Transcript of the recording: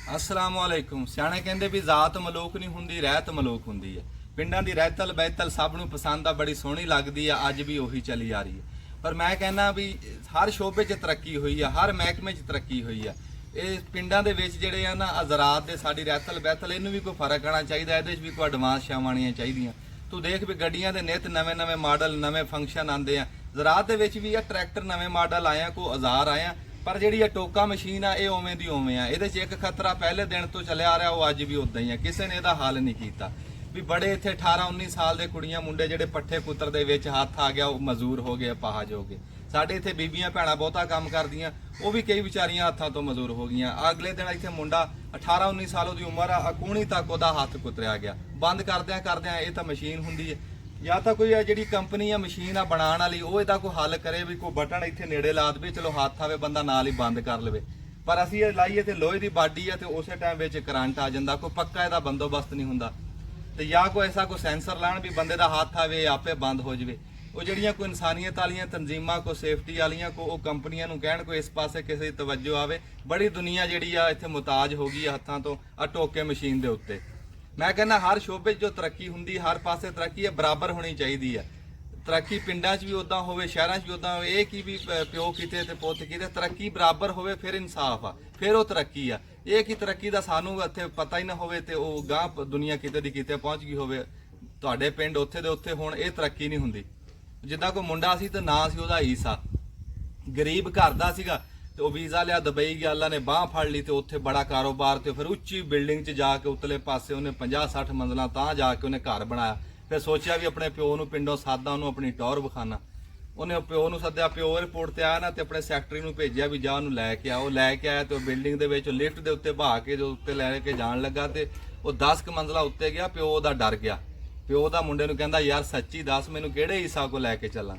अस्सलाम वालेकुम। सियाणे कहंदे भी जात मलूक नहीं हुंदी, रहत मलूक हुंदी है। पिंडां दी रहतल बहतल सब नूं पसंद आ, बड़ी सोहनी लगदी आ, अज भी उही चली आ रही है। पर मैं कहना भी हर शोबे 'च तरक्की हुई है, हर महकमे 'ਚ तरक्की हुई है। ਇਹ ਪਿੰਡਾਂ ਦੇ ਵਿੱਚ ਜਿਹੜੇ ਆ ਨਾ ਜ਼ਰਾਤ ਦੇ ਸਾਡੀ ਰਹਿਤਲ ਬਹਿਤਲ ਇਹਨੂੰ ਵੀ ਕੋਈ ਫਰਕ ਆਣਾ ਚਾਹੀਦਾ, ਇਹਦੇ 'ਚ ਵੀ ਕੋਈ ਐਡਵਾਂਸ ਸ਼ਾਵਾਂ ਆਉਣੀਆਂ ਚਾਹੀਦੀਆਂ। ਤੂੰ ਦੇਖ ਵੀ ਗੱਡੀਆਂ ਦੇ ਨਿਤ ਨਵੇਂ ਮਾਡਲ ਨਵੇਂ ਫੰਕਸ਼ਨ ਆਉਂਦੇ ਆ। ਜ਼ਰਾਤ ਦੇ ਵਿੱਚ ਵੀ ਆ ਟਰੈਕਟਰ ਨਵੇਂ ਮਾਡਲ ਆਇਆ, ਕੋਈ ਔਜ਼ਾਰ ਆਇਆ, ਪਰ ਜਿਹੜੀ ਇਹ ਟੋਕਾ ਮਸ਼ੀਨ ਆ ਇਹ ਉਵੇਂ ਦੀ ਉਵੇਂ ਆ। ਇਹਦੇ 'ਚ ਇੱਕ ਖਤਰਾ ਪਹਿਲੇ ਦਿਨ ਤੋਂ ਚੱਲਿਆ ਆ ਰਿਹਾ, ਉਹ ਅੱਜ ਵੀ ਉਦਾਂ ਹੀ ਆ। ਕਿਸੇ ਨੇ ਇਹਦਾ ਹੱਲ ਨਹੀਂ ਕੀਤਾ। ਵੀ ਬੜੇ ਇੱਥੇ 18-19 ਸਾਲ ਦੇ ਕੁੜੀਆਂ ਮੁੰਡੇ ਜਿਹੜੇ ਪੱਠੇ ਪੁੱਤਰ ਦੇ ਵਿੱਚ ਹੱਥ ਆ ਗਿਆ, ਉਹ ਮਜ਼ਦੂਰ ਹੋ ਗਏ, ਅਪਾਹਜ ਹੋ ਗਏ। ਸਾਡੇ ਇੱਥੇ ਬੀਬੀਆਂ ਭੈਣਾਂ ਬਹੁਤਾ ਕੰਮ ਕਰਦੀਆਂ, ਉਹ ਵੀ ਕਈ ਵਿਚਾਰੀਆਂ ਹੱਥਾਂ ਤੋਂ ਮਜ਼ਦੂਰ ਹੋ ਗਈਆਂ। ਅਗਲੇ ਦਿਨ ਇੱਥੇ ਮੁੰਡਾ 18-19 ਸਾਲ ਉਹਦੀ ਉਮਰ ਆ, ਕੂਣੀ ਤੱਕ ਉਹਦਾ ਹੱਥ ਕੁਤਰਿਆ ਗਿਆ। ਬੰਦ ਕਰਦਿਆਂ ਇਹ ਤਾਂ ਮਸ਼ੀਨ ਹੁੰਦੀ ਹੈ। ਜਾਂ ਤਾਂ ਕੋਈ ਜਿਹੜੀ ਕੰਪਨੀ ਆ ਮਸ਼ੀਨ ਆ ਬਣਾਉਣ ਵਾਲੀ, ਉਹ ਇਹਦਾ ਕੋਈ ਹੱਲ ਕਰੇ ਵੀ ਕੋਈ ਬਟਨ ਇੱਥੇ ਨੇੜੇ ਲਾ ਦੇਵੇ, ਚਲੋ ਹੱਥ ਆਵੇ ਬੰਦਾ ਨਾਲ ਹੀ ਬੰਦ ਕਰ ਲਵੇ। ਪਰ ਅਸੀਂ ਇਹ ਲਾਈਏ ਤੇ ਲੋਹੇ ਦੀ ਬਾਡੀ ਆ ਤੇ ਉਸੇ ਟਾਈਮ ਵਿੱਚ ਕਰੰਟ ਆ ਜਾਂਦਾ, ਕੋਈ ਪੱਕਾ ਇਹਦਾ ਬੰਦੋਬਸਤ ਨਹੀਂ ਹੁੰਦਾ। ਤੇ ਜਾਂ ਕੋਈ ਐਸਾ ਕੋਈ ਸੈਂਸਰ ਲਾਣ ਵੀ ਬੰਦੇ ਦਾ ਹੱਥ ਆਵੇ ਆਪੇ ਬੰਦ ਹੋ ਜਾਵੇ। ਉਹ ਜਿਹੜੀਆਂ ਕੋਈ ਇਨਸਾਨੀਅਤ ਵਾਲੀਆਂ ਤਨਜ਼ੀਮਾਂ, ਕੋਈ ਸੇਫਟੀ ਵਾਲੀਆਂ, ਉਹ ਕੰਪਨੀਆਂ ਨੂੰ ਕਹਿਣ ਕੋਈ ਇਸ ਪਾਸੇ ਕਿਸੇ ਦੀ ਤਵੱਜੋ ਆਵੇ। ਬੜੀ ਦੁਨੀਆ ਜਿਹੜੀ ਆ ਇੱਥੇ ਮੁਤਾਜ ਹੋ ਗਈ ਆ ਹੱਥਾਂ ਤੋਂ ਆ ਟੋਕੇ ਮਸ਼ੀਨ ਦੇ ਉੱਤੇ। ਮੈਂ ਕਹਿੰਦਾ ਹਰ ਸ਼ੋਬੇ 'ਚ ਜੋ ਤਰੱਕੀ ਹੁੰਦੀ, ਹਰ ਪਾਸੇ ਤਰੱਕੀ ਹੈ, ਬਰਾਬਰ ਹੋਣੀ ਚਾਹੀਦੀ ਹੈ। ਤਰੱਕੀ ਪਿੰਡਾਂ 'ਚ ਵੀ ਉਦਾਂ ਹੋਵੇ, ਸ਼ਹਿਰਾਂ 'ਚ ਵੀ ਉਦਾਂ ਹੋਵੇ। ਇਹ ਕੀ ਵੀ ਪਿਓ ਕਿਤੇ ਤੇ ਪੁੱਤ ਕਿਤੇ, ਤਰੱਕੀ ਬਰਾਬਰ ਹੋਵੇ, ਫਿਰ ਇਨਸਾਫ ਆ, ਫਿਰ ਉਹ ਤਰੱਕੀ ਆ। ਇਹ ਕੀ ਤਰੱਕੀ ਦਾ ਸਾਨੂੰ ਇੱਥੇ ਪਤਾ ਹੀ ਨਾ ਹੋਵੇ ਤੇ ਉਹ ਗਾਂਹ ਦੁਨੀਆ ਕਿਤੇ ਦੀ ਕਿਤੇ ਪਹੁੰਚ ਗਈ ਹੋਵੇ, ਤੁਹਾਡੇ ਪਿੰਡ ਉੱਥੇ ਦੇ ਉੱਥੇ ਹੋਣ, ਇਹ ਤਰੱਕੀ ਨਹੀਂ ਹੁੰਦੀ। ਜਿੱਦਾਂ ਕੋਈ ਮੁੰਡਾ ਸੀ ਤੇ ਨਾਂ ਸੀ ਉਹਦਾ ਈਸਾ, ਗਰੀਬ ਘਰ ਦਾ ਸੀਗਾ ਤੇ ਉਹ ਵੀਜ਼ਾ ਲਿਆ, ਦੁਬਈ ਗਿਆ, ਅੱਲਾ ਨੇ ਬਾਹ ਫੜ ਲਈ ਤੇ ਉੱਥੇ ਬੜਾ ਕਾਰੋਬਾਰ ਤੇ ਫਿਰ ਉੱਚੀ ਬਿਲਡਿੰਗ 'ਚ ਜਾ ਕੇ ਉਤਲੇ ਪਾਸੇ ਉਹਨੇ 50-60 ਮੰਜ਼ਲਾਂ ਤਾਂ ਜਾ ਕੇ ਉਹਨੇ ਘਰ ਬਣਾਇਆ। ਫਿਰ ਸੋਚਿਆ ਵੀ ਆਪਣੇ ਪਿਓ ਨੂੰ ਪਿੰਡੋਂ ਸਾਦਾ, ਉਹਨੂੰ ਆਪਣੀ ਟੌਰ ਵਿਖਾਣਾ। ਉਹਨੇ ਪਿਓ ਨੂੰ ਸੱਦਿਆ, ਪਿਓ ਰਿਪੋਰਟ ਤੇ ਆਇਆ ਨਾ ਤੇ ਆਪਣੇ ਸੈਕਟਰੀ ਨੂੰ ਭੇਜਿਆ ਵੀ ਜਾ ਉਹਨੂੰ ਲੈ ਕੇ ਆ। ਉਹ ਲੈ ਕੇ ਆਇਆ ਤੇ ਉਹ ਬਿਲਡਿੰਗ ਦੇ ਵਿੱਚ ਲਿਫਟ ਦੇ ਉੱਤੇ ਬਹਾ ਕੇ ਜੋ ਉੱਤੇ ਲੈ ਕੇ ਜਾਣ ਲੱਗਾ ਤੇ ਉਹ 10 ਕੁ ਮੰਜ਼ਲਾ ਉੱਤੇ ਗਿਆ। ਪਿਓ ਉਹਦਾ ਡਰ ਗਿਆ। ਪਿਓ ਦਾ ਮੁੰਡੇ ਨੂੰ ਕਹਿੰਦਾ, ਯਾਰ ਸੱਚੀ ਦੱਸ ਮੈਨੂੰ ਕਿਹੜੇ ਹਿੱਸਾ ਕੋ ਲੈ ਕੇ ਚੱਲਾਂ।